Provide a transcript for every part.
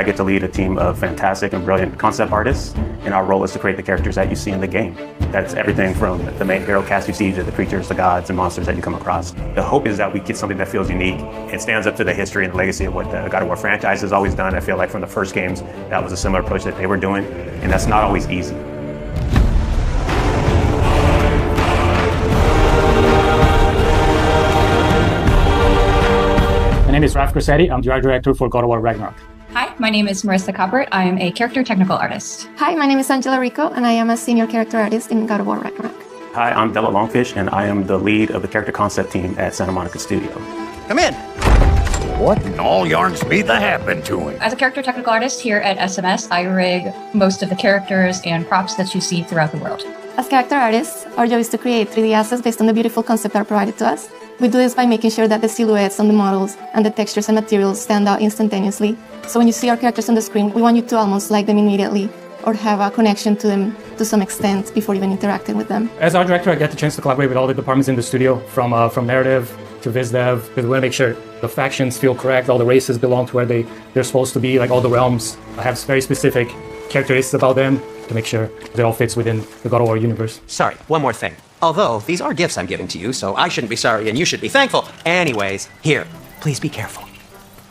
I get to lead a team of fantastic and brilliant concept artists, and our role is to create the characters that you see in the game. That's everything from the main hero cast you see to the creatures, the gods, and monsters that you come across. The hope is that we get something that feels unique and stands up to the history and legacy of what the God of War franchise has always done. I feel like from the first games, that was a similar approach that they were doing, and that's not always easy. My name is Raf Grassetti. I'm the art director for God of War Ragnarok. Hi, my name is Marissa Coppert. I am a character technical artist. Hi, my name is Angela Rico, and I am a senior character artist in God of War Ragnarok. Hi, I'm Della Longfish, and I am the lead of the character concept team at Santa Monica Studio. Come in. What in all yarns be that happened to him? As a character technical artist here at SMS, I rig most of the characters and props that you see throughout the world. As character artists, our job is to create 3D assets based on the beautiful concept art provided to us. We do this by making sure that the silhouettes on the models and the textures and materials stand out instantaneously. So when you see our characters on the screen, we want you to almost like them immediately or have a connection to them to some extent before even interacting with them. As art director, I get the chance to collaborate with all the departments in the studio, from narrative to viz dev, because we want to make sure the factions feel correct, all the races belong to where they're supposed to be, like all the realms have very specific characteristics about them to make sure it all fits within the God of War universe. Sorry, one more thing. Although, these are gifts I'm giving to you, so I shouldn't be sorry and you should be thankful. Anyways, here, please be careful.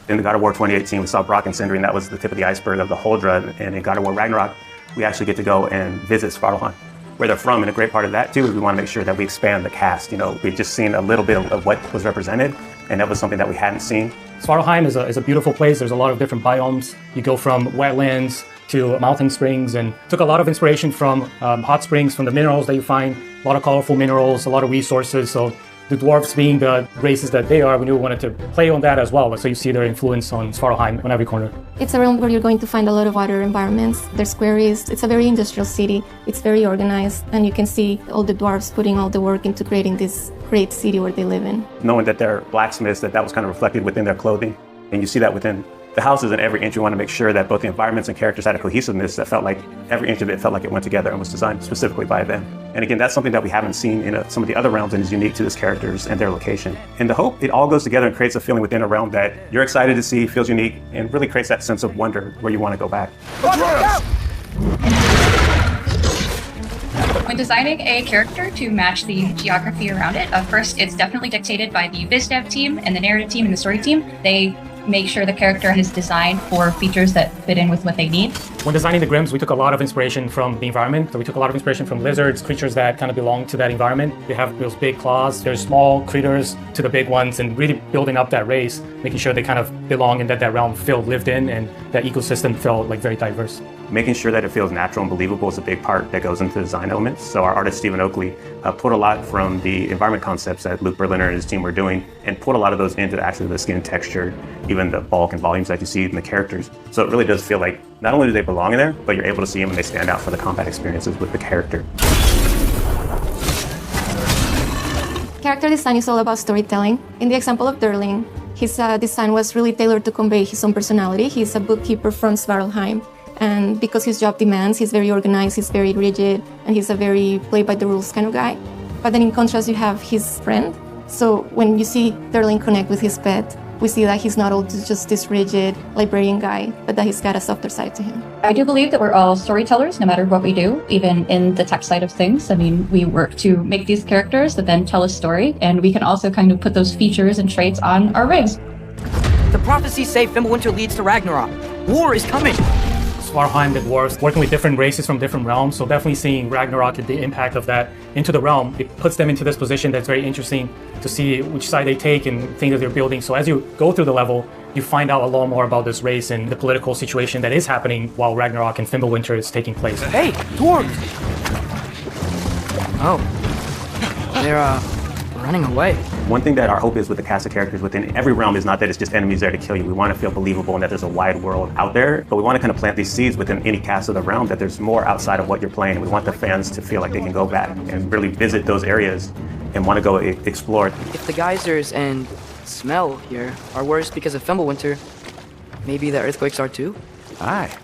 In the God of War 2018, we saw Brock and Sindri, and that was the tip of the iceberg of the Huldra. And in God of War Ragnarok, we actually get to go and visit Svartalfheim, where they're from. And a great part of that, too, is we want to make sure that we expand the cast. You know, we've just seen a little bit of what was represented, and that was something that we hadn't seen. Svartalfheim is a beautiful place. There's a lot of different biomes. You go from wetlands to mountain springs, and took a lot of inspiration from hot springs, from the minerals that you find, a lot of colorful minerals, a lot of resources. So the dwarves being the races that they are, we knew we wanted to play on that as well. So you see their influence on Svartalfheim on every corner. It's a realm where you're going to find a lot of water environments. There's quarries. It's a very industrial city. It's very organized, and you can see all the dwarves putting all the work into creating this great city where they live in. Knowing that they're blacksmiths, that was kind of reflected within their clothing. And you see that within the houses, and every inch you want to make sure that both the environments and characters had a cohesiveness that felt like every inch of it felt like it went together and was designed specifically by them. And again, that's something that we haven't seen in some of the other realms and is unique to this characters and their location. And the hope, it all goes together and creates a feeling within a realm that you're excited to see, feels unique, and really creates that sense of wonder where you want to go back. When designing a character to match the geography around it, first it's definitely dictated by the biz dev team and the narrative team and the story team. They make sure the character is designed for features that fit in with what they need. When designing the Grims, we took a lot of inspiration from the environment. So we took a lot of inspiration from lizards, creatures that kind of belong to that environment. They have those big claws. There's small critters to the big ones, and really building up that race, making sure they kind of belong and that realm felt lived in and that ecosystem felt like very diverse. Making sure that it feels natural and believable is a big part that goes into the design elements. So our artist, Stephen Oakley, pulled a lot from the environment concepts that Luke Berliner and his team were doing and pulled a lot of those into actually the skin texture, even the bulk and volumes that you see in the characters. So it really does feel like not only do they belong in there, but you're able to see them and they stand out for the combat experiences with the character. Character design is all about storytelling. In the example of Durling, his design was really tailored to convey his own personality. He's a bookkeeper from Svartalfheim. And because his job demands, he's very organized, he's very rigid, and he's a very play-by-the-rules kind of guy. But then in contrast, you have his friend. So when you see Durling connect with his pet, we see that he's not all just this rigid librarian guy, but that he's got a softer side to him. I do believe that we're all storytellers, no matter what we do, even in the tech side of things. I mean, we work to make these characters that then tell a story, and we can also kind of put those features and traits on our rigs. The prophecies say Fimbulwinter leads to Ragnarok. War is coming! Svartalfheim, the dwarves, working with different races from different realms, so definitely seeing Ragnarok and the impact of that into the realm, it puts them into this position that's very interesting to see which side they take and things that they're building. So as you go through the level, you find out a lot more about this race and the political situation that is happening while Ragnarok and Fimbulwinter is taking place. Hey, dwarves! Oh, they're running away. One thing that our hope is with the cast of characters within every realm is not that it's just enemies there to kill you. We want to feel believable and that there's a wide world out there, but we want to kind of plant these seeds within any cast of the realm that there's more outside of what you're playing. We want the fans to feel like they can go back and really visit those areas and want to go explore. If the geysers and smell here are worse because of Fimbulwinter, maybe the earthquakes are too? Aye.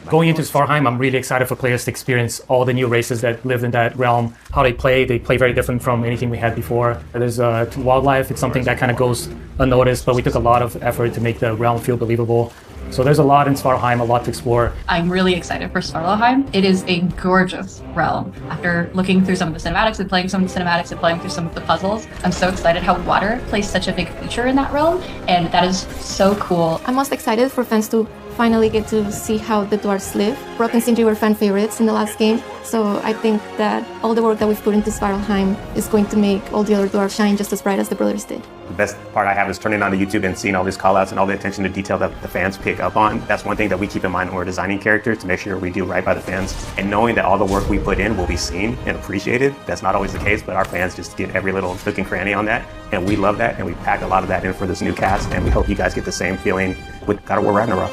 Going into Svarheim, I'm really excited for players to experience all the new races that live in that realm, how they play very different from anything we had before. There's wildlife, it's something that kind of goes unnoticed, but we took a lot of effort to make the realm feel believable. So there's a lot in Svarheim, a lot to explore. I'm really excited for Svartalheim. It is a gorgeous realm. After looking through some of the cinematics and playing some of the cinematics and playing through some of the puzzles, I'm so excited how water plays such a big feature in that realm, and that is so cool. I'm most excited for fans to finally get to see how the dwarves live. Brock and Sindri were fan favorites in the last game, so I think that all the work that we've put into Svartalheim is going to make all the other dwarves shine just as bright as the brothers did. The best part I have is turning on to YouTube and seeing all these callouts and all the attention to detail that the fans pick up on. That's one thing that we keep in mind when we're designing characters, to make sure we do right by the fans. And knowing that all the work we put in will be seen and appreciated. That's not always the case, but our fans just get every little nook and cranny on that. And we love that, and we pack a lot of that in for this new cast, and we hope you guys get the same feeling with God of War Ragnarok.